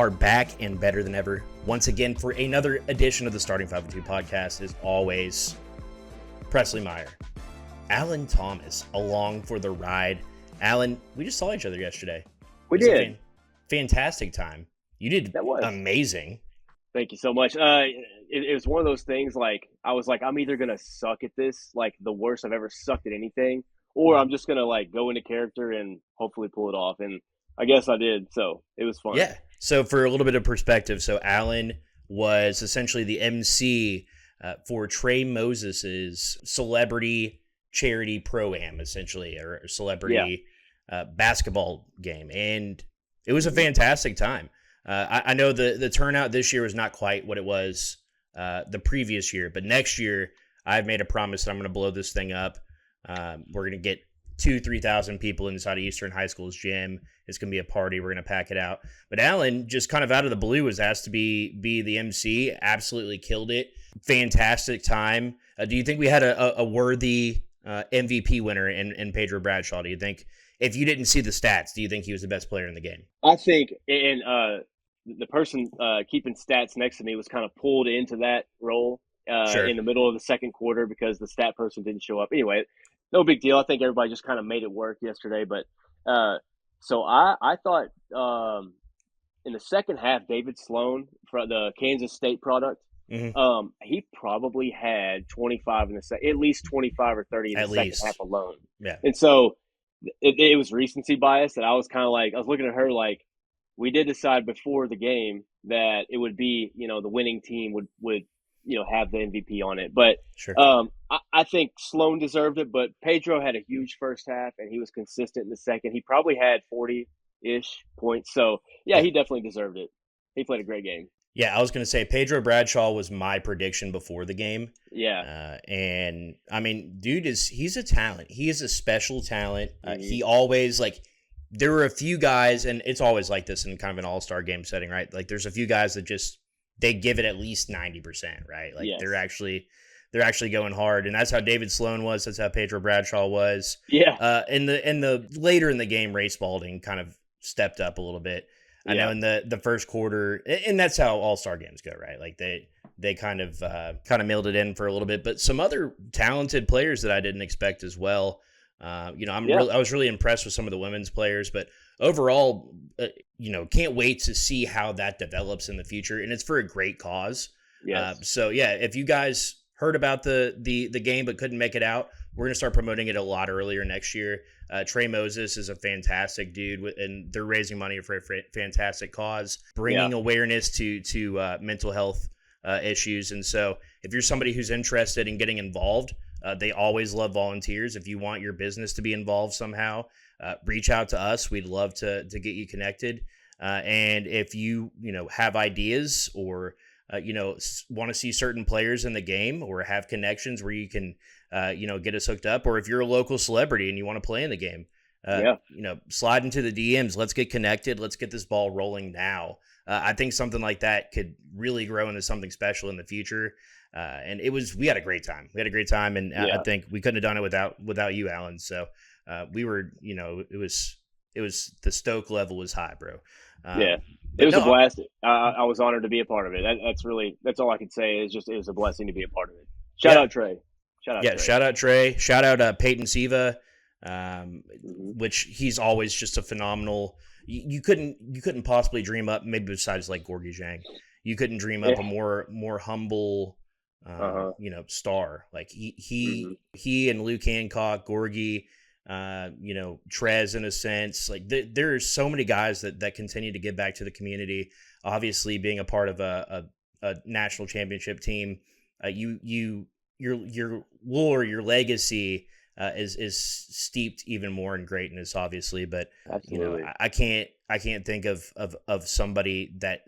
are back and better than ever once again for another edition of the Starting 5 and 2 podcast. As always, Presley Meyer, Alan Thomas along for the ride. Alan, we just saw each other yesterday. We did. Fantastic time. You did amazing. Thank you so much. It was one of those things, like, I was like, I'm either going to suck at this, like the worst I've ever sucked at anything, or I'm just going to like go into character and hopefully pull it off. And I guess I did. So it was fun. Yeah. So for a little bit of perspective, so Alan was essentially the MC for Trey Moses's celebrity charity pro-am, essentially, or celebrity basketball game. And it was a fantastic time. I know the turnout this year was not quite what it was the previous year, but next year I've made a promise that I'm going to blow this thing up. We're going to get 2,000-3,000 people inside of Eastern High School's gym. It's going to be a party. We're going to pack it out. But Alan, just kind of out of the blue, was asked to be the MC. Absolutely killed it. Fantastic time. Do you think we had a worthy MVP winner in Pedro Bradshaw? Do you think, if you didn't see the stats, do you think he was the best player in the game? I think, and the person keeping stats next to me was kind of pulled into that role in the middle of the second quarter because the stat person didn't show up. Anyway, no big deal. I think everybody just kind of made it work yesterday. But so I thought in the second half, David Sloan, for the Kansas State product, he probably had 25 in the at least 25 or 30 in the second half alone. Yeah. And so it was recency bias, and I was kind of like, I was looking at her like, we did decide before the game that it would be, the winning team would have the MVP on it. But sure. I think Sloan deserved it, but Pedro had a huge first half, and he was consistent in the second. He probably had 40-ish points. So, yeah, he definitely deserved it. He played a great game. Yeah, I was going to say Pedro Bradshaw was my prediction before the game. Yeah. And, I mean, dude, he's a talent. He is a special talent. He always, there were a few guys, and it's always like this in kind of an all-star game setting, right? Like, there's a few guys that just, they give it at least 90%, right? Like, yes. They're actually going hard, and that's how David Sloan was. That's how Pedro Bradshaw was. Yeah. In the later in the game, Ray Spalding kind of stepped up a little bit. I know in the first quarter, and that's how all-star games go, right? Like they kind of mailed it in for a little bit, but some other talented players that I didn't expect as well. I was really impressed with some of the women's players, but overall, can't wait to see how that develops in the future, and it's for a great cause. Yes. So if you guys heard about the game but couldn't make it out, we're gonna start promoting it a lot earlier next year. Trey Moses is a fantastic dude, and they're raising money for a fantastic cause, bringing awareness to mental health issues. And so if you're somebody who's interested in getting involved, they always love volunteers. If you want your business to be involved somehow, reach out to us. We'd love to get you connected. And if you have ideas or want to see certain players in the game or have connections where you can get us hooked up, or if you're a local celebrity and you want to play in the game, slide into the DMs. Let's get connected. Let's get this ball rolling now. I think something like that could really grow into something special in the future. And we had a great time. And I think we couldn't have done it without you, Alan. So we were, it was the stoke level was high, bro. It was a blast. I was honored to be a part of it. That's all I can say is just, it was a blessing to be a part of it. Shout out Trey. Shout out Trey. Shout out Peyton Siva, which he's always just a phenomenal. You couldn't possibly dream up, maybe besides like Gorgie Zhang, you couldn't dream up a more humble, star. Like he and Luke Hancock, Gorgie, Trez in a sense. Like there's so many guys that continue to give back to the community. Obviously, being a part of a national championship team, your lore, your legacy is steeped even more in greatness, obviously. But absolutely. I can't think of somebody that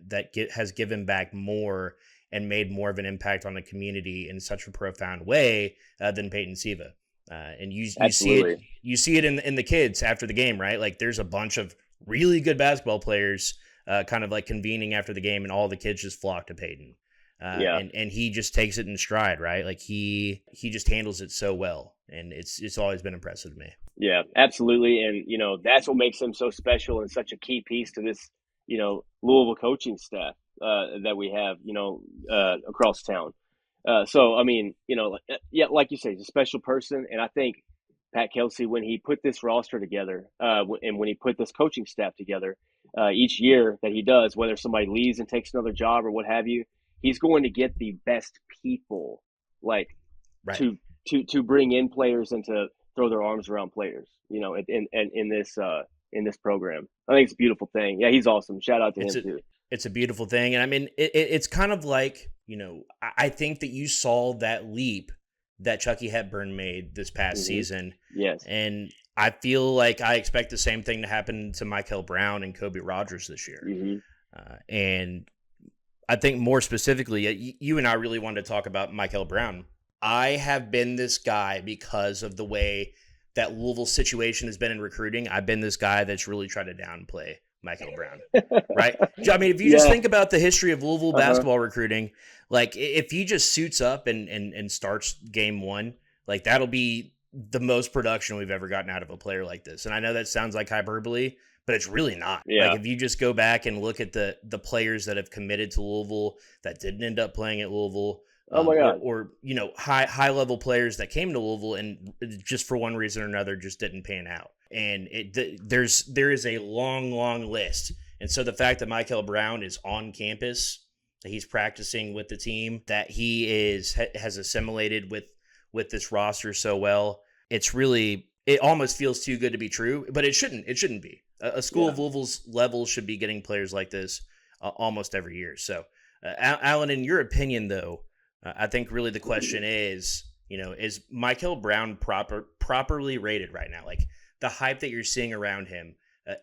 has given back more and made more of an impact on the community in such a profound way than Peyton Siva. And you see it in the kids after the game, right? Like there's a bunch of really good basketball players kind of like convening after the game, and all the kids just flock to Peyton. And he just takes it in stride, right? Like he just handles it so well, and it's always been impressive to me. Yeah, absolutely. And that's what makes him so special and such a key piece to this Louisville coaching staff that we have, across town. So, I mean, like you say, he's a special person. And I think Pat Kelsey, when he put this roster together and when he put this coaching staff together each year that he does, whether somebody leaves and takes another job or what have you, he's going to get the best people right. to bring in players and to throw their arms around players, in this program. I think it's a beautiful thing. Yeah, he's awesome. Shout out to him too. It's a beautiful thing. And I mean, it's kind of like, I think that you saw that leap that Chucky Hepburn made this past season. Yes. And I feel like I expect the same thing to happen to Mikel Brown and Kobe Rogers this year. And I think more specifically, you and I really wanted to talk about Mikel Brown. I have been this guy because of the way that Louisville's situation has been in recruiting. I've been this guy that's really tried to downplay Mikel Brown, right? I mean, if you just think about the history of Louisville basketball recruiting, like if he just suits up and starts game one, like that'll be the most production we've ever gotten out of a player like this. And I know that sounds like hyperbole, but it's really not. Yeah. Like if you just go back and look at the players that have committed to Louisville that didn't end up playing at Louisville, oh my God, or high level players that came to Louisville and just for one reason or another just didn't pan out. And there is a long list. And so the fact that Mikel Brown is on campus, that he's practicing with the team, that he has assimilated with this roster so well, it almost feels too good to be true, but it shouldn't be. A school of Louisville's level should be getting players like this almost every year. So, Alan, in your opinion, though, I think really the question is Mikel Brown properly rated right now? Like the hype that you're seeing around him,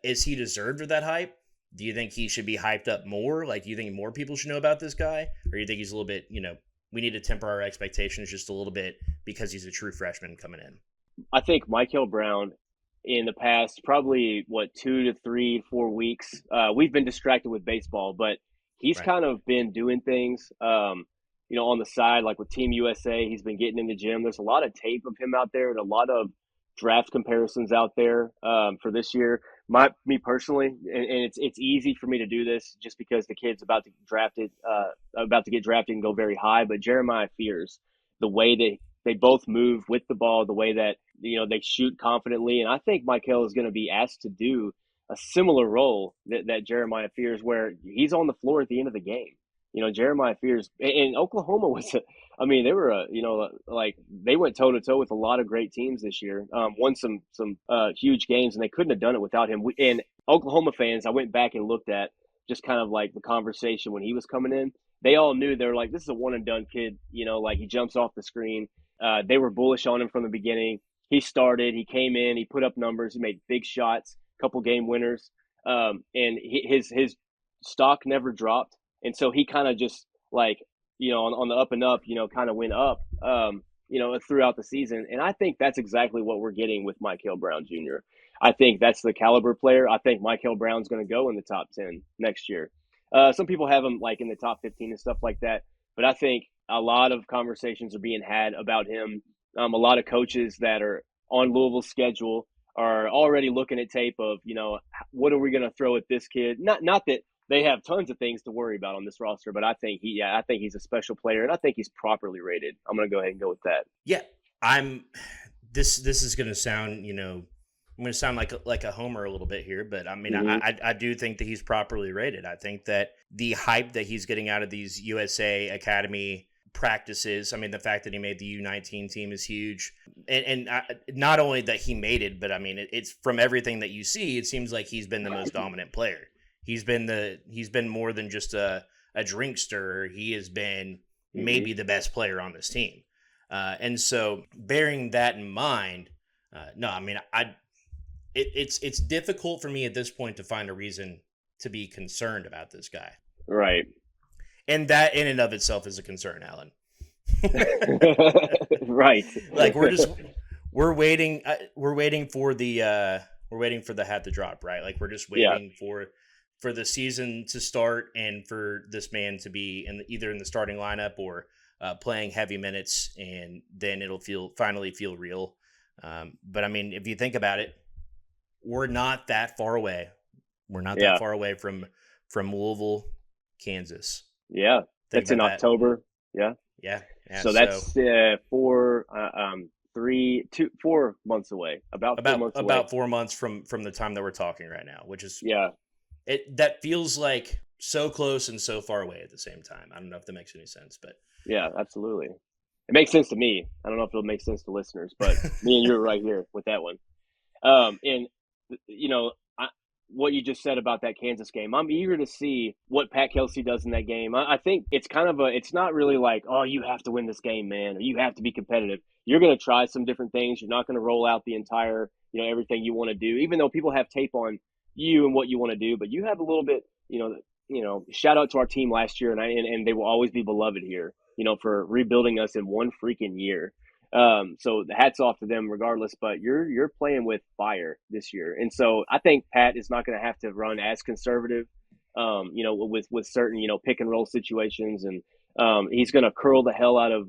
is he deserved of that hype? Do you think he should be hyped up more? Like, do you think more people should know about this guy? Or do you think he's a little bit, we need to temper our expectations just a little bit because he's a true freshman coming in? I think Mikel Brown in the past, probably 2 to 3, 4 weeks, we've been distracted with baseball, but he's kind of been doing things, on the side, like with Team USA. He's been getting in the gym. There's a lot of tape of him out there and a lot of draft comparisons out there for this year. Me personally, and it's easy for me to do this just because the kid's about to get drafted and go very high. But Jeremiah Fears, the way that they both move with the ball, the way that they shoot confidently, and I think Mikel is going to be asked to do a similar role that Jeremiah Fears, where he's on the floor at the end of the game. Jeremiah Fears and Oklahoma they were, they went toe to toe with a lot of great teams this year. Won some huge games, and they couldn't have done it without him. And Oklahoma fans, I went back and looked at just kind of like the conversation when he was coming in. They all knew, they were like, this is a one and done kid. He jumps off the screen. They were bullish on him from the beginning. He started, he came in, he put up numbers, he made big shots, couple game winners, and his stock never dropped. And so he kind of just on the up and up, kind of went up, throughout the season. And I think that's exactly what we're getting with Mikel Brown Jr. I think that's the caliber player. I think Mikel Brown's going to go in the top 10 next year. Some people have him in the top 15 and stuff like that. But I think a lot of conversations are being had about him. A lot of coaches that are on Louisville's schedule are already looking at tape of, what are we going to throw at this kid? Not that they have tons of things to worry about on this roster, but I think he's a special player, and I think he's properly rated. I'm going to go ahead and go with that. Yeah, this is going to sound, I'm going to sound like a homer a little bit here, but I mean, I do think that he's properly rated. I think that the hype that he's getting out of these USA Academy practices, I mean, the fact that he made the U19 team is huge. And not only that he made it, but I mean, it's from everything that you see, it seems like he's been the most dominant player. He's been more than just a drink stirrer. He has been maybe the best player on this team. And so bearing that in mind, it's difficult for me at this point to find a reason to be concerned about this guy. Right. And that in and of itself is a concern, Alan. Right. Like we're waiting for the hat to drop, right? Like we're just waiting for the season to start and for this man to be either in the starting lineup or playing heavy minutes, and then it'll finally feel real. But I mean, if you think about it, we're not that far away. We're not that far away from from Louisville, Kansas. Yeah, that's in October. Yeah. So that's 4 months away. About 4 months away. About 4 months from the time that we're talking right now, which is that feels like so close and so far away at the same time. I don't know if that makes any sense, but yeah, absolutely. It makes sense to me. I don't know if it'll make sense to listeners, but me and you are right here with that one. And what you just said about that Kansas game, I'm eager to see what Pat Kelsey does in that game. I think it's it's not really like, oh, you have to win this game, man, or you have to be competitive. You're going to try some different things. You're not going to roll out the entire, everything you want to do, even though people have tape on you and what you want to do, but you have a little bit, shout out to our team last year, and they will always be beloved here, for rebuilding us in one freaking year. So the hats off to them regardless, but you're playing with fire this year. And so I think Pat is not going to have to run as conservative, with certain, pick and roll situations. And he's going to curl the hell out of,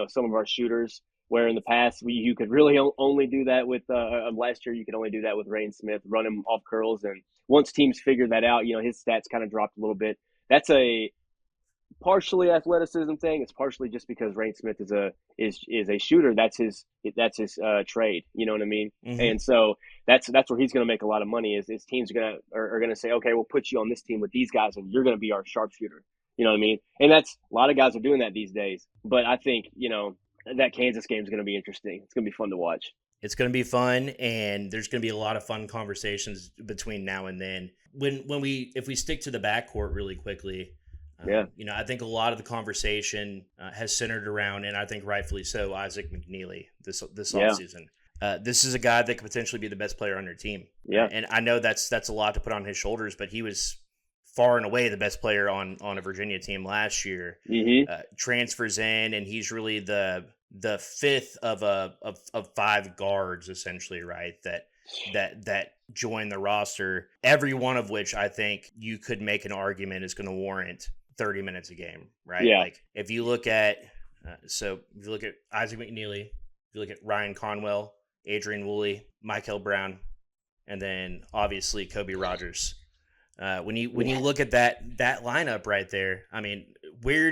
some of our shooters, where in the past you could really only do that with last year. You could only do that with Rain Smith, run him off curls. And once teams figured that out, his stats kind of dropped a little bit. That's a partially athleticism thing. It's partially just because Rain Smith is a shooter. That's his trade. You know what I mean? Mm-hmm. And so that's where he's going to make a lot of money. Is teams are going to say, okay, we'll put you on this team with these guys, and you're going to be our sharpshooter. You know what I mean? And that's a lot of guys are doing that these days. But I think that Kansas game is going to be interesting. It's going to be fun to watch. It's going to be fun, and there's going to be a lot of fun conversations between now and then. If we stick to the backcourt really quickly. I think a lot of the conversation has centered around, and I think rightfully so, Isaac McKneely this offseason. This is a guy that could potentially be the best player on your team. Yeah. And I know that's a lot to put on his shoulders, but he was far and away the best player on a Virginia team last year. Mm-hmm. Transfers in, and he's really the fifth of five guards, essentially, right? That join the roster, every one of which I think you could make an argument is going to warrant 30 minutes a game, right? Yeah. Like if you look at Isaac McKneely, if you look at Ryan Conwell, Adrian Woolley, Mikel Brown, and then obviously Kobe Rogers. When you look at that lineup right there, I mean, where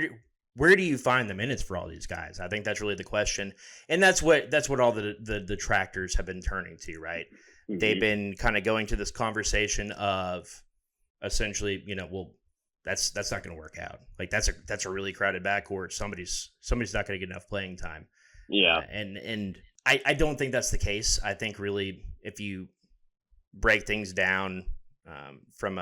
do you find the minutes for all these guys? I think that's really the question, and that's what all the detractors have been turning to, right? Mm-hmm. They've been kind of going to this conversation of essentially, that's not going to work out. Like that's a really crowded backcourt. Somebody's not going to get enough playing time. Yeah, and I don't think that's the case. I think really if you break things down from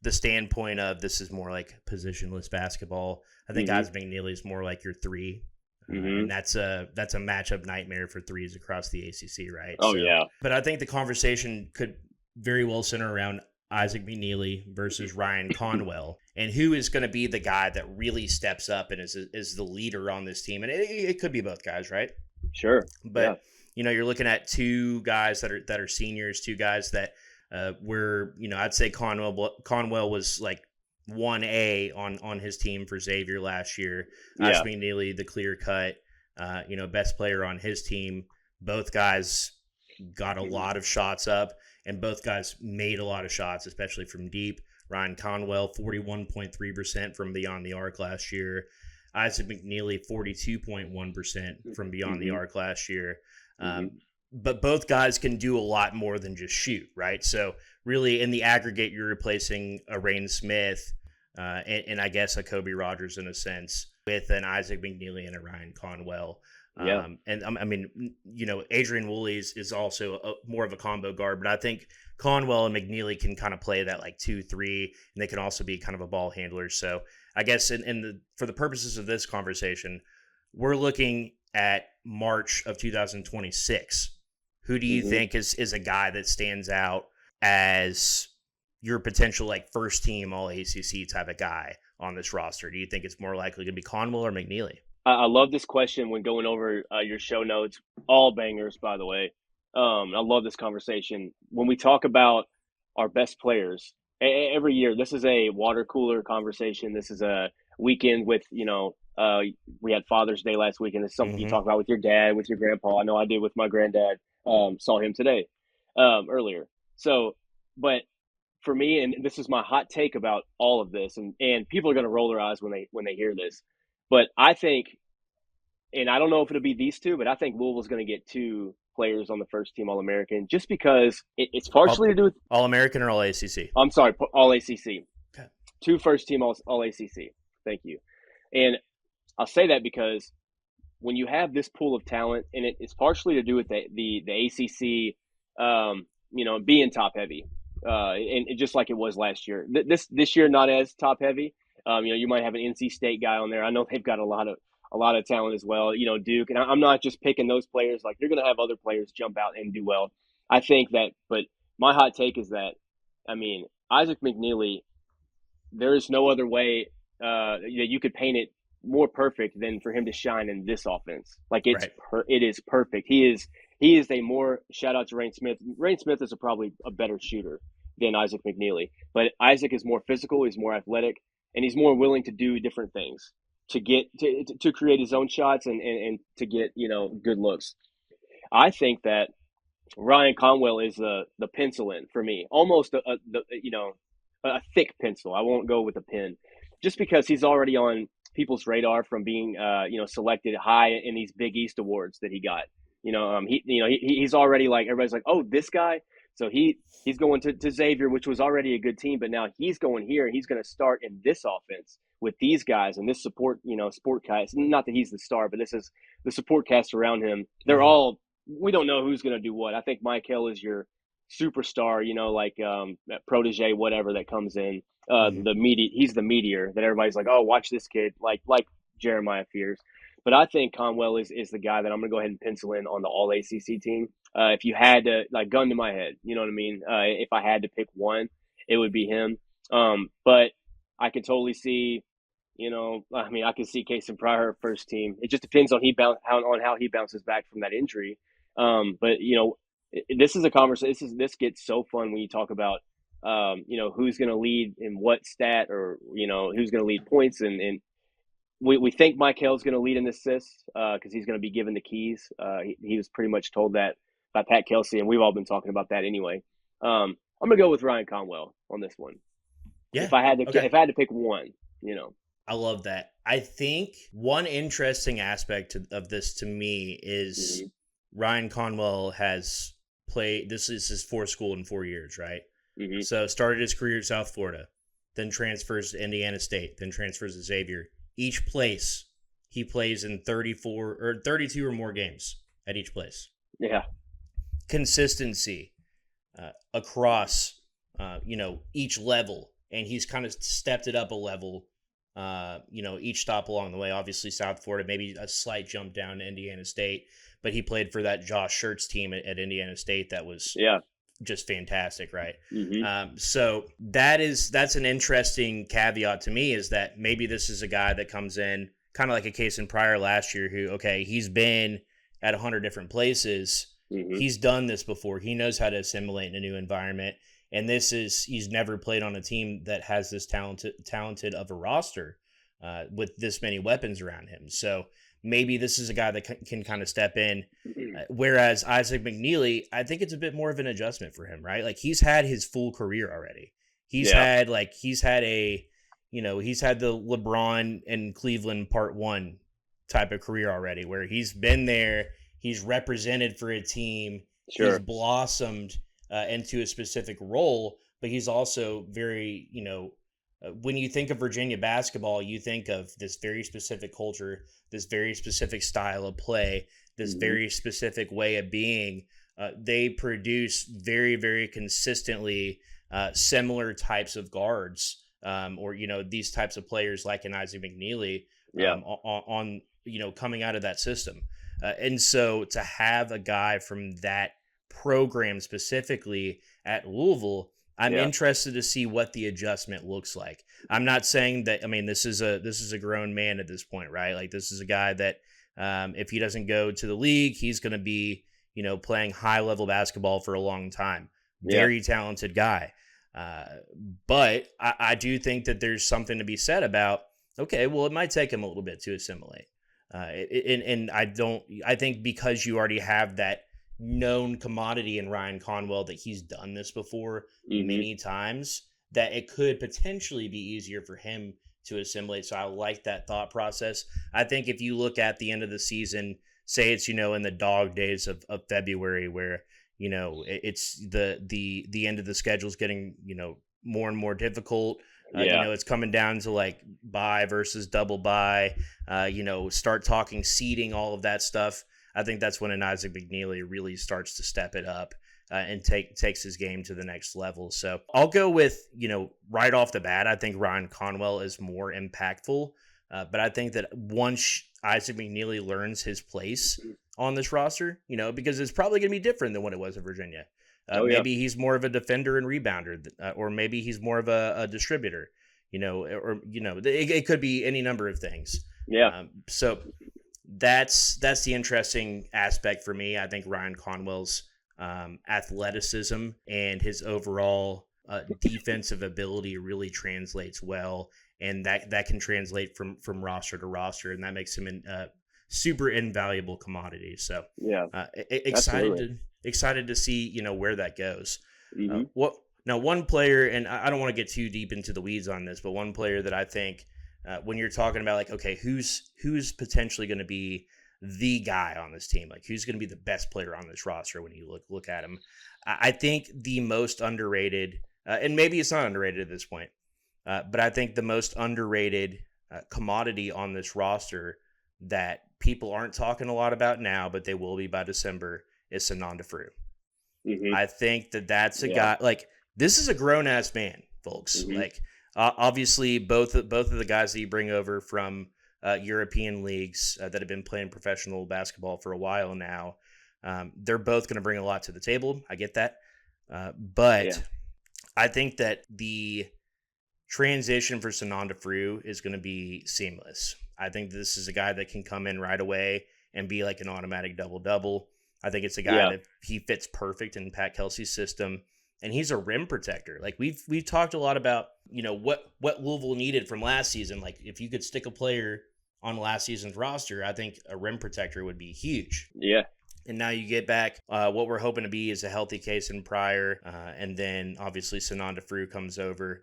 the standpoint of this is more like positionless basketball, I think Isaac McKneely is more like your three. And that's a matchup nightmare for threes across the ACC, right? Oh, yeah. But I think the conversation could very well center around Isaac McKneely versus Ryan Conwell, and who is going to be the guy that really steps up and is the leader on this team. And it could be both guys, right? Sure. But you're looking at two guys that are seniors, two guys that were, I'd say Conwell was like 1A on his team for Xavier last year. Isaac McKneely, the clear cut, best player on his team. Both guys got a lot of shots up, and both guys made a lot of shots, especially from deep. Ryan Conwell, 41.3% from beyond the arc last year. Isaac McKneely, 42.1% from beyond the arc last year. But both guys can do a lot more than just shoot, right? So really, in the aggregate, you're replacing a Rain Smith and I guess a Kobe Rogers in a sense with an Isaac McKneely and a Ryan Conwell. And I mean, Adrian Woolley is also more of a combo guard, but I think Conwell and McKneely can kind of play that like 2-3, and they can also be kind of a ball handler. So I guess for the purposes of this conversation, we're looking at March of 2026. Who do you think is a guy that stands out as your potential like first team All-ACC type of guy on this roster? Do you think it's more likely to be Conwell or McKneely? I love this question when going over your show notes. All bangers, by the way. I love this conversation. When we talk about our best players, every year, this is a water cooler conversation. This is a weekend with, we had Father's Day last weekend. It's something you talk about with your dad, with your grandpa. I know I did with my granddad. Saw him today, earlier. So, but for me, and this is my hot take about all of this, and people are going to roll their eyes when they hear this, but I think, and I don't know if it'll be these two, but I think Louisville's going to get 2 players on the first team All-American, just because it's partially to do with All-American or All-ACC. I'm sorry, All-ACC. Okay. 2 first team All-ACC. Thank you. And I'll say that because when you have this pool of talent, and it's partially to do with the ACC, being top heavy, and just like it was last year. This year not as top heavy. You might have an NC State guy on there. I know they've got a lot of talent as well. Duke, and I'm not just picking those players. Like, you're going to have other players jump out and do well. I think that, but my hot take is that, Isaac McKneely, there is no other way that you could paint it more perfect than for him to shine in this offense. Like, it is perfect. He is a more, shout out to Rain Smith. Rain Smith is probably a better shooter than Isaac McKneely, but Isaac is more physical, he's more athletic, and he's more willing to do different things to get to create his own shots and to get good looks. I think that Ryan Conwell is the pencil in for me, almost a thick pencil. I won't go with a pen, just because he's already on people's radar from being selected high in these Big East awards that he got. He's already, like, everybody's like, oh, this guy. So he's going to Xavier, which was already a good team, but now he's going here and he's going to start in this offense with these guys and this support cast. Not that he's the star, but this is the support cast around him. They're all, we don't know who's going to do what. I think Mikel is your superstar, protege, whatever that comes in. He's the meteor that everybody's like, oh, watch this kid, like Jeremiah Fears. But I think Conwell is the guy that I'm going to go ahead and pencil in on the All-ACC team. If you had to, like, gun to my head, you know what I mean? If I had to pick one, it would be him. But I could totally see, I could see Kason Pryor first team. It just depends on how he bounces back from that injury. But this is a conversation. This gets so fun when you talk about, who's going to lead in what stat, or who's going to lead points, and we think Mikel's going to lead in assists because he's going to be given the keys. He was pretty much told that by Pat Kelsey, and we've all been talking about that anyway. I'm going to go with Ryan Conwell on this one. Yeah. If I had to pick one, I love that. I think one interesting aspect of this to me is Ryan Conwell has played. This is his 4th school in 4 years, right? Mm-hmm. So started his career at South Florida, then transfers to Indiana State, then transfers to Xavier. Each place he plays in 34 or 32 or more games at each place. Yeah. Consistency across, each level. And he's kind of stepped it up a level, each stop along the way. Obviously, South Florida, maybe a slight jump down to Indiana State, but he played for that Josh Schertz team at Indiana State that was just fantastic, right? Mm-hmm. So that's an interesting caveat to me, is that maybe this is a guy that comes in kind of like a Kason Pryor last year who, okay, he's been at 100 different places. Mm-hmm. He's done this before. He knows how to assimilate in a new environment. And he's never played on a team that has this talented of a roster with this many weapons around him. So maybe this is a guy that can kind of step in. Whereas Isaac McKneely, I think it's a bit more of an adjustment for him, right? Like, he's had his full career already. He's had the LeBron and Cleveland part 1 type of career already, where he's been there, he's represented for a team, he's blossomed into a specific role, but he's also very, when you think of Virginia basketball, you think of this very specific culture, this very specific style of play, this very specific way of being. They produce very, very consistently similar types of guards, or these types of players like an Isaac McKneely on coming out of that system. And so to have a guy from that program specifically at Louisville, I'm interested to see what the adjustment looks like. I'm not saying that, this is a grown man at this point, right? Like, this is a guy that if he doesn't go to the league, he's going to be, playing high level basketball for a long time. Very talented guy. But I do think that there's something to be said about, okay, well, it might take him a little bit to assimilate. I think because you already have that, known commodity in Ryan Conwell that he's done this before many times, that it could potentially be easier for him to assimilate. So I like that thought process. I think if you look at the end of the season, say it's, in the dog days of February where, it's the end of the schedule is getting, more and more difficult. It's coming down to like bye versus double bye, start talking seeding, all of that stuff. I think that's when an Isaac McKneely really starts to step it up and takes his game to the next level. So I'll go with, right off the bat, I think Ryan Conwell is more impactful. But I think that once Isaac McKneely learns his place on this roster, because it's probably going to be different than what it was at Virginia. Maybe he's more of a defender and rebounder, or maybe he's more of a distributor, it could be any number of things. Yeah. So that's the interesting aspect for me. I think Ryan Conwell's athleticism and his overall defensive ability really translates well, and that can translate from roster to roster, and that makes him a super invaluable commodity. So excited to see where that goes. One player, and I don't want to get too deep into the weeds on this, but one player that I think when you're talking about like, okay, who's potentially going to be the guy on this team, like who's going to be the best player on this roster when you look at him, I think the most underrated, and maybe it's not underrated at this point, but I think the most underrated commodity on this roster that people aren't talking a lot about now, but they will be by December, is Sananda Fru. I think that's a guy, like, this is a grown-ass man, folks. Like, obviously, both of the guys that you bring over from European leagues that have been playing professional basketball for a while now, they're both going to bring a lot to the table. I get that. But I think that the transition for Sananda Fru is going to be seamless. I think this is a guy that can come in right away and be like an automatic double-double. I think it's a guy that he fits perfect in Pat Kelsey's system, and he's a rim protector. Like we've talked a lot about, what Louisville needed from last season. Like if you could stick a player on last season's roster, I think a rim protector would be huge. Yeah. And now you get back what we're hoping to be is a healthy case in Pryor, and then obviously Sananda Fru comes over.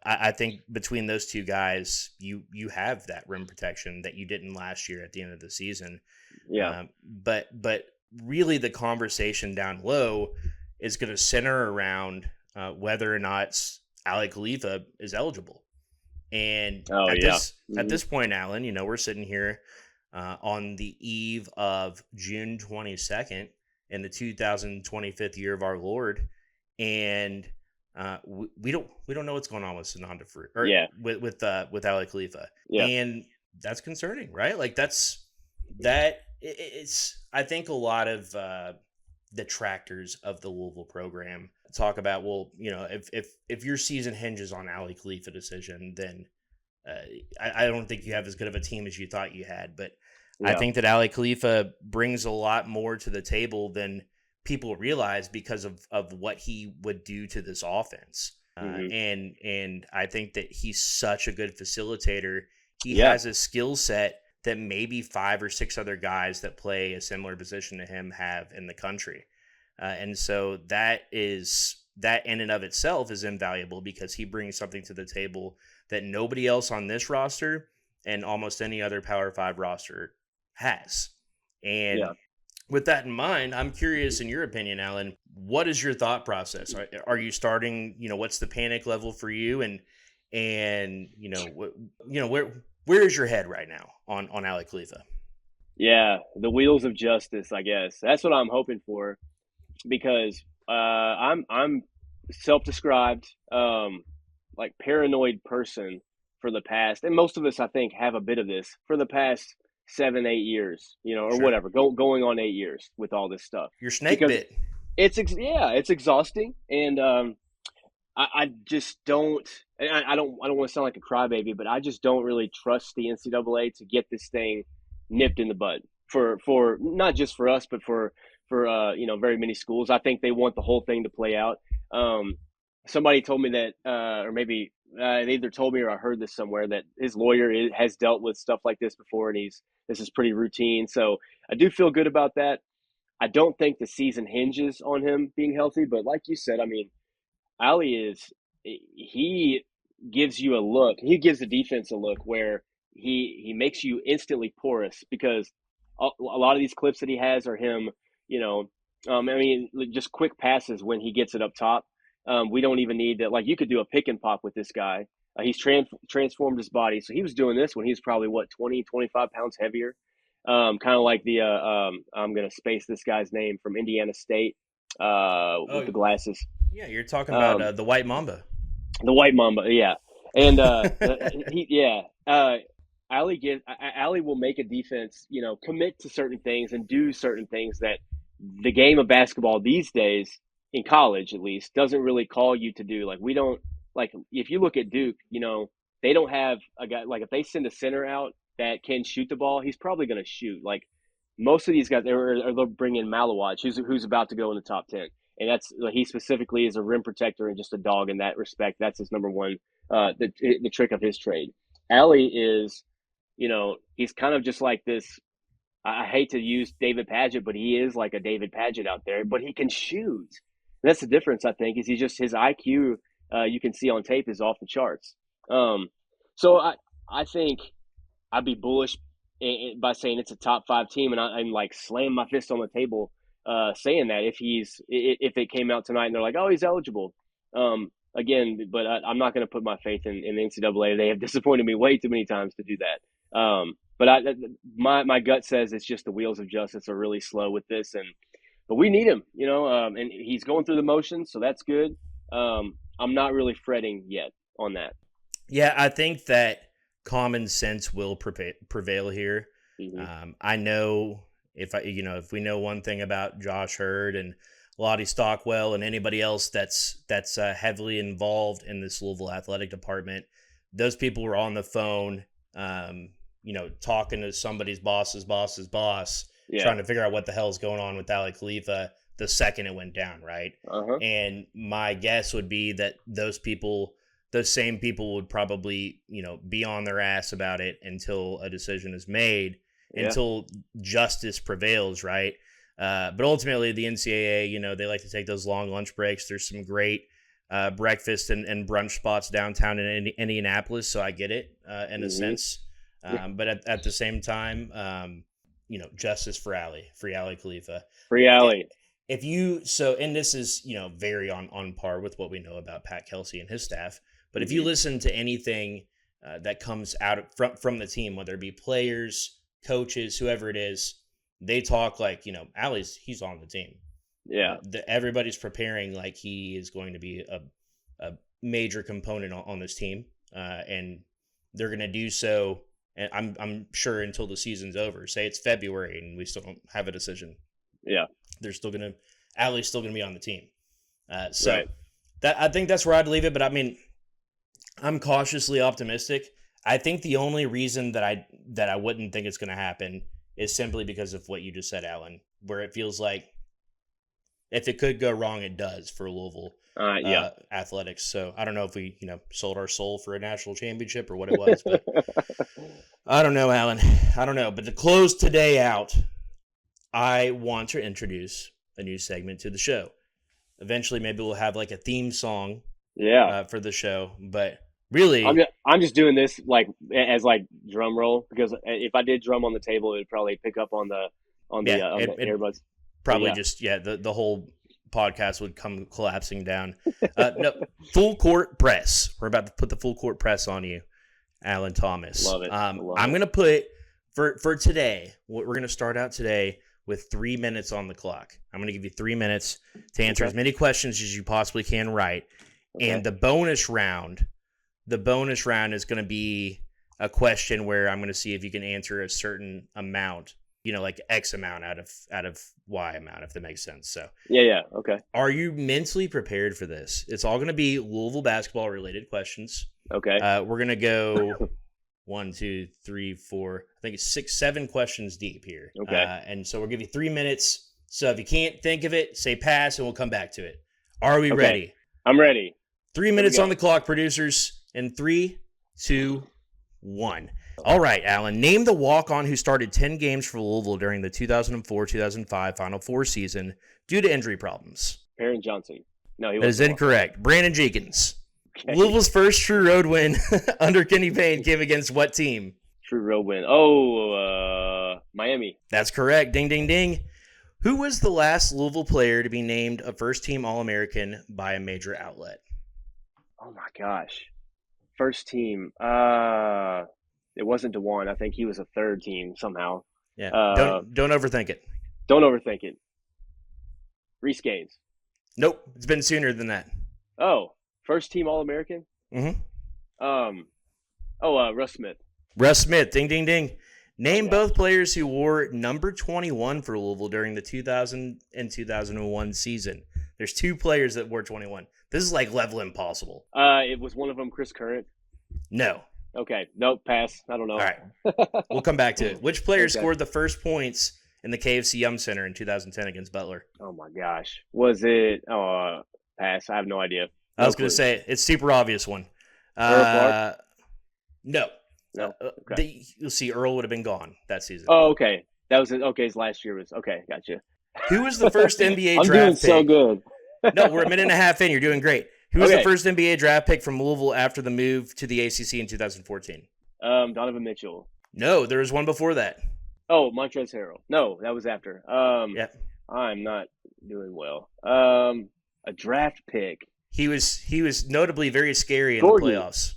I think between those two guys, you have that rim protection that you didn't last year at the end of the season. Yeah. But really the conversation down low is going to center around whether or not Khalifa is eligible. And at this point, Alan, we're sitting here on the eve of June 22nd in the 2025th year of our Lord, and we don't know what's going on with Sananda Fru, or with Khalifa, and that's concerning, right? Like it's I think a lot of detractors of the Louisville program talk about, well, if your season hinges on Khalifa decision, then I don't think you have as good of a team as you thought you had. But I think that Khalifa brings a lot more to the table than people realize because of what he would do to this offense. And I think that he's such a good facilitator. He has a skill set that maybe 5 or 6 other guys that play a similar position to him have in the country. And so that in and of itself is invaluable because he brings something to the table that nobody else on this roster and almost any other Power 5 roster has. And with that in mind, I'm curious, in your opinion, Alan, what is your thought process? Are you starting, what's the panic level for you? And where is your head right now on Khalifa? Yeah, the wheels of justice, I guess. That's what I'm hoping for, because I'm self-described like paranoid person for the past, and most of us, I think, have a bit of this for the past 7-8 years, or whatever, going on 8 years with all this stuff. You're snake bit. It's exhausting, and I just don't. I don't want to sound like a crybaby, but I just don't really trust the NCAA to get this thing nipped in the bud for not just for us, but for very many schools. I think they want the whole thing to play out. Somebody told me that, or maybe they either told me or I heard this somewhere, that his lawyer has dealt with stuff like this before, and this is pretty routine. So I do feel good about that. I don't think the season hinges on him being healthy, but like you said, I mean, Ali he gives you a look. He gives the defense a look where he makes you instantly porous because a lot of these clips that he has are him, I mean, just quick passes when he gets it up top. We don't even need to, like, you could do a pick and pop with this guy. He's transformed his body. So he was doing this when he was probably, 20, 25 pounds heavier. Kind of like I'm going to space this guy's name from Indiana State with the glasses. Yeah, you're talking about the White Mamba. The White Mamba, yeah. And Ali will make a defense, commit to certain things and do certain things that the game of basketball these days, in college at least, doesn't really call you to do. Like, we don't, like, if you look at Duke, they don't have a guy, like, if they send a center out that can shoot the ball, he's probably going to shoot. Like, most of these guys, they'll bring in Malawach, who's about to go in the top 10. And he specifically is a rim protector and just a dog in that respect. That's his number one, the trick of his trade. Ali is, he's kind of just like this. I hate to use David Padgett, but he is like a David Padgett out there. But he can shoot. And that's the difference, I think, is his IQ. You can see on tape is off the charts. So I think I'd be bullish by saying it's a top 5 team, and I'm like slam my fist on the table. Saying that if it came out tonight and they're like, oh, he's eligible, again, but I'm not going to put my faith in the NCAA. They have disappointed me way too many times to do that. But my gut says it's just the wheels of justice are really slow with this, but we need him, and he's going through the motions, so that's good. I'm not really fretting yet on that. Yeah, I think that common sense will prevail here. Mm-hmm. I know. If we know one thing about Josh Hurd and Lottie Stockwell and anybody else that's heavily involved in this Louisville athletic department, those people were on the phone, talking to somebody's boss's boss, trying to figure out what the hell is going on with Ali Khalifa the second it went down, right? Uh-huh. And my guess would be that those same people would probably, be on their ass about it until a decision is made. Until justice prevails, right? But ultimately, the NCAA, they like to take those long lunch breaks. There's some great breakfast and brunch spots downtown in Indianapolis, so I get it in a sense. But at the same time, justice for Ali, free Ali Khalifa. Free Ali. And this is, very on par with what we know about Pat Kelsey and his staff. But if you listen to anything that comes out from the team, whether it be players, coaches, whoever it is, they talk like, he's on the team. Yeah. Everybody's preparing like he is going to be a major component on this team. And they're going to do so. And I'm sure until the season's over. Say it's February and we still don't have a decision. Yeah. Ali's still going to be on the team. Right. I think that's where I'd leave it. But I mean, I'm cautiously optimistic. I think the only reason that I wouldn't think it's going to happen is simply because of what you just said, Alan, where it feels like if it could go wrong, it does for Louisville athletics. So I don't know if we, sold our soul for a national championship or what it was, but I don't know, Alan. I don't know. But to close today out, I want to introduce a new segment to the show. Eventually, maybe we'll have like a theme song for the show, but really, I'm just doing this as drum roll because if I did drum on the table, it would probably pick up on the earbuds. Probably the whole podcast would come collapsing down. No, full court press. We're about to put the full court press on you, Alan Thomas. Love it. I'm going to put for today. We're going to start out today with 3 minutes on the clock. I'm going to give you 3 minutes to answer as many questions as you possibly can right, and the bonus round. The bonus round is going to be a question where I'm going to see if you can answer a certain amount, like X amount out of Y amount, if that makes sense. So okay. Are you mentally prepared for this? It's all going to be Louisville basketball related questions. Okay. We're going to go 1, 2, 3, 4. I think it's 6, 7 questions deep here. Okay. And so we'll give you 3 minutes. So if you can't think of it, say pass, and we'll come back to it. Are we ready? I'm ready. 3 minutes on the clock, producers. In 3, 2, 1. All right, Alan. Name the walk-on who started 10 games for Louisville during the 2004-2005 Final Four season due to injury problems. Perrin Johnson. No, he wasn't. That is incorrect. Brandon Jenkins. Okay. Louisville's first true road win under Kenny Payne came against what team? True road win. Oh, Miami. That's correct. Ding, ding, ding. Who was the last Louisville player to be named a first-team All-American by a major outlet? Oh, my gosh. First team. It wasn't DeJuan. I think he was a third team somehow. Yeah. Don't overthink it. Don't overthink it. Reese Gaines. Nope. It's been sooner than that. Oh, first team All-American? Mm-hmm. Russ Smith. Russ Smith. Ding, ding, ding. Name both players who wore number 21 for Louisville during the 2000 and 2001 season. There's two players that wore 21. This is like level impossible. It was one of them Chris Current? No. Okay. Nope. Pass. I don't know. All right. We'll come back to it. Which player scored the first points in the KFC Yum Center in 2010 against Butler? Oh, my gosh. Was it pass? I have no idea. I was going to say, it's super obvious one. No. No. Okay. You'll see, Earl would have been gone that season. Oh, okay. That was it. Okay, his last year was okay. Gotcha. Who was the first NBA I'm draft doing pick? so good. No, we're a minute and a half in. You're doing great. Who was the first NBA draft pick from Louisville after the move to the ACC in 2014? Donovan Mitchell. No, there was one before that. Oh, Montrezl Harrell. No, that was after. Yeah. I'm not doing well. A draft pick. He was notably very scary in the playoffs.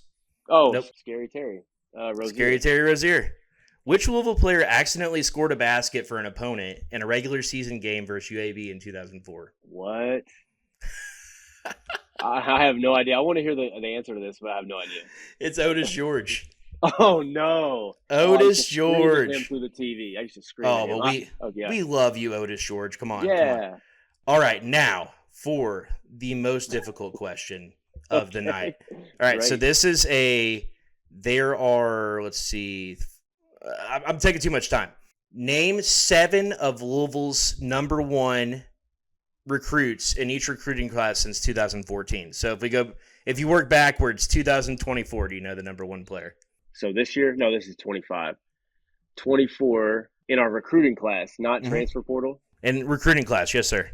Oh, nope. Scary Terry. Rozier. Scary Terry Rozier. Which Louisville player accidentally scored a basket for an opponent in a regular season game versus UAB in 2004? What? I have no idea. I want to hear the answer to this, but I have no idea. It's Otis George. Oh, no. Otis George. Him through the TV. I used to scream at him. But we love you, Otis George. Come on. Yeah. Come on. All right, now for the most difficult question of the night. All right, so this is there are, let's see, I'm taking too much time. Name 7 of Louisville's number 1 recruits in each recruiting class since 2014. So if you work backwards, 2024, do you know the number 1 player? So this year? No, this is 25. 24 in our recruiting class, not transfer portal? In recruiting class, yes, sir.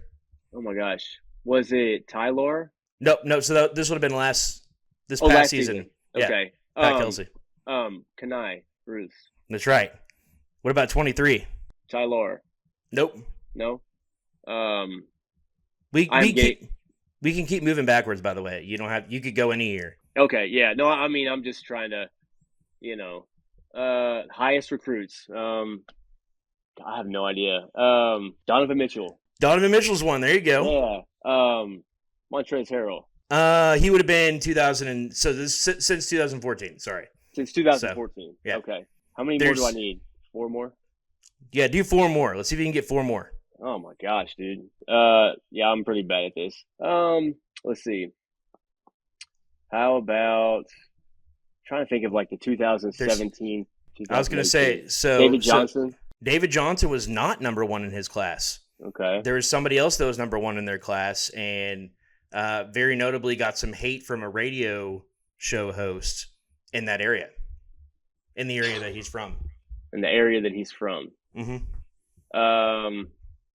Oh, my gosh. Was it Tyler? No. So this would have been last season. Okay. Yeah. Pat Kelsey. Kanai, Bruce. That's right. What about 23? Tyler. Nope. No. We can keep moving backwards. By the way, you could go any year. Okay. Yeah. No. I mean, I'm just trying to, highest recruits. I have no idea. Donovan Mitchell. Donovan Mitchell's one. There you go. Yeah. Montrezl Harrell. He would have been 2000 since 2014. Sorry. Since 2014. So, yeah. Okay. How many more do I need? 4 more? Yeah, do 4 more. Let's see if you can get 4 more. Oh my gosh, dude. Yeah, I'm pretty bad at this. Let's see. How about trying to think of like the 2017. I was going to say David Johnson. David Johnson was not number 1 in his class. Okay. There was somebody else that was number 1 in their class, and very notably got some hate from a radio show host in that area, in the area that he's from. In the area that he's from. Mm-hmm.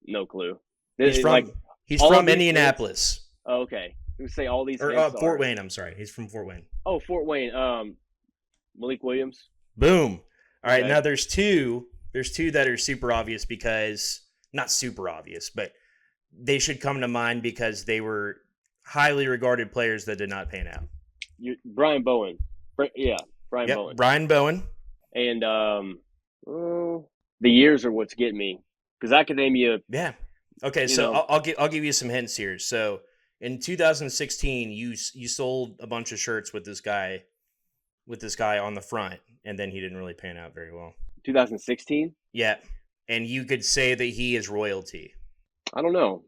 No clue. He's from Indianapolis. Oh, okay. We say all these. Fort Wayne. I'm sorry. He's from Fort Wayne. Oh, Fort Wayne. Malik Williams. Boom. All right. Okay. Now there's two that are super obvious because not super obvious, but they should come to mind because they were highly regarded players that did not pan out. Brian Bowen. Brian Bowen. Brian Bowen. And the years are what's getting me because academia. Yeah. Okay, so I'll give you some hints here. So in 2016, you sold a bunch of shirts with this guy on the front, and then he didn't really pan out very well. 2016. Yeah, and you could say that he is royalty. I don't know.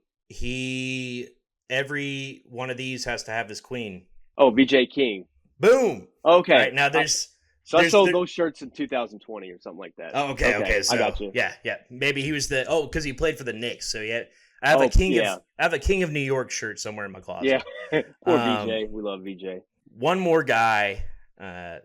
Every one of these has to have his queen. Oh, VJ King. Boom. Okay. All right, now I sold those shirts in 2020 or something like that. Oh, okay. So, I got you. Yeah. Maybe he was because he played for the Knicks. So yeah, I have a King of New York shirt somewhere in my closet. Yeah. Poor VJ. We love VJ. One more guy.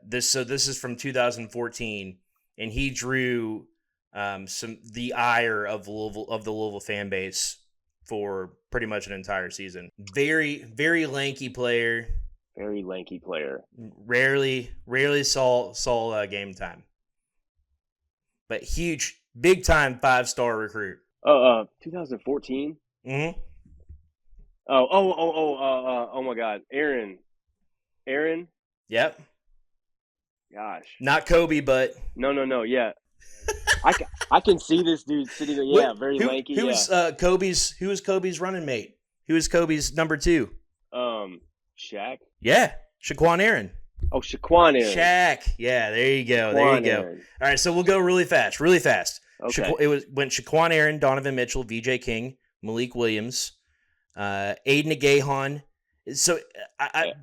This is from 2014, and he drew the ire of the Louisville fan base for pretty much an entire season. Very, very lanky player. Very lanky player. Rarely saw game time. But huge, big time 5-star recruit. 2014. Mm-hmm. Oh my God, Aaron. Yep. Gosh. Not Kobe, but no. Yeah. I can see this dude sitting there. Yeah, very lanky. Who was Kobe's running mate? Who was Kobe's number 2? Shaq. Yeah, Shaquan Aaron. Oh, Shaquan Aaron. Shaq. Yeah, there you go. Aaron. All right, so we'll go really fast. Okay. Went Shaquan Aaron, Donovan Mitchell, VJ King, Malik Williams, Aiden Agahan. So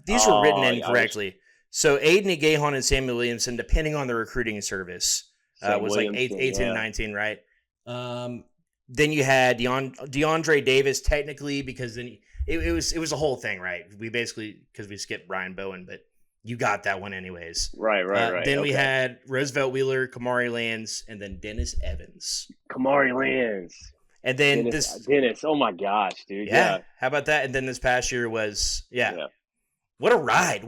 these were written incorrectly. So Aiden Agahan and Samuel Williamson, depending on the recruiting service, was like 18 and 19, right? Then you had DeAndre Davis, technically, because then it was a whole thing, right? We basically, because we skipped Brian Bowen, but you got that one anyways. Right. Then we had Roosevelt Wheeler, Kamari Lands, and then Dennis Evans. Kamari Lands. And then Dennis. Oh my gosh, dude. Yeah. How about that? And then this past year was What a ride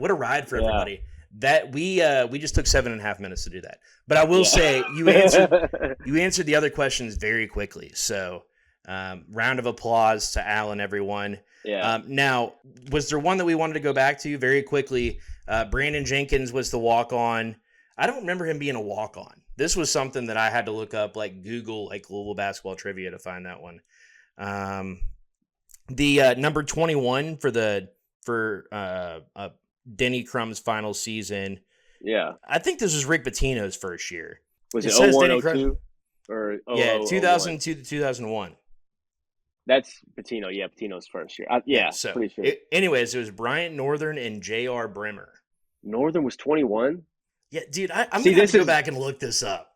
for everybody. That we just took 7.5 minutes to do that. But I will say you answered the other questions very quickly. So round of applause to Alan, everyone. Yeah. Now, was there one that we wanted to go back to very quickly? Brandon Jenkins was the walk-on. I don't remember him being a walk-on. This was something that I had to look up, like Google, like Louisville basketball trivia to find that one. The number 21 for Denny Crum's final season. Yeah. I think this was Rick Pitino's first year. Was it 01-02? Or 2002 to 2001. That's Pitino. Yeah, Pitino's first year. So, pretty sure. Anyways, it was Bryant Northern and J.R. Brimmer. Northern was 21? Yeah, dude, I'm going to have to go back and look this up.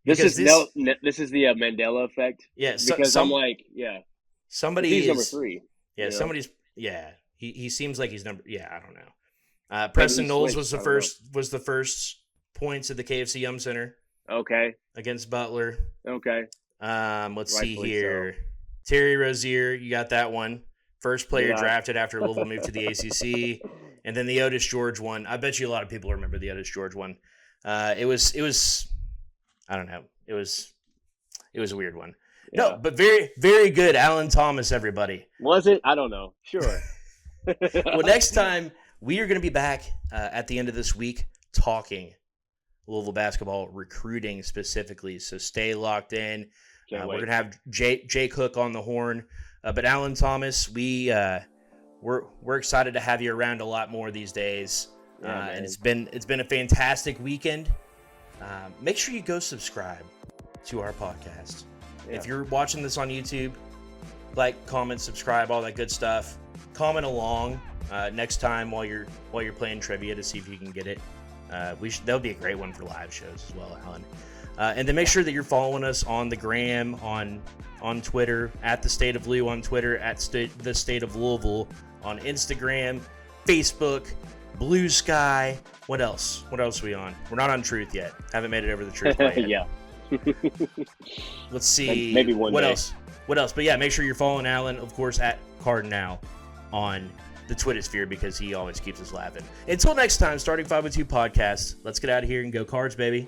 This is the Mandela effect. Yeah. Somebody he's number 3. Yeah, somebody's – yeah. He seems like he's number – yeah, I don't know. Preston Knowles was the first points at the KFC Yum Center. Okay. Against Butler. Okay. Let's see here. So. Terry Rozier, you got that one. First player drafted after Louisville moved to the ACC. And then the Otis George one. I bet you a lot of people remember the Otis George one. It was I don't know. It was a weird one. Yeah. No, but very, very good. Alan Thomas, everybody. Was it? I don't know. Sure. Well, next time we are going to be back at the end of this week talking Louisville basketball recruiting specifically. So stay locked in. We're going to have Jake Hook on the horn. But Alan Thomas, we're excited to have you around a lot more these days. And it's been a fantastic weekend. Make sure you go subscribe to our podcast. Yeah. If you're watching this on YouTube, like, comment, subscribe, all that good stuff. Comment along next time while you're playing trivia to see if you can get it. That'll be a great one for live shows as well, Alan. And then make sure that you're following us on the gram, on Twitter, at the State of Lou on Twitter, at the State of Louisville on Instagram, Facebook, Blue Sky. What else? What else are we on? We're not on Truth yet. Haven't made it over the Truth yet. Yeah. Let's see. Maybe one day. What else? But yeah, make sure you're following Alan, of course, at Cardinal on the Twitter sphere because he always keeps us laughing. Until next time, Starting 502 Podcast. Let's get out of here and go Cards, baby.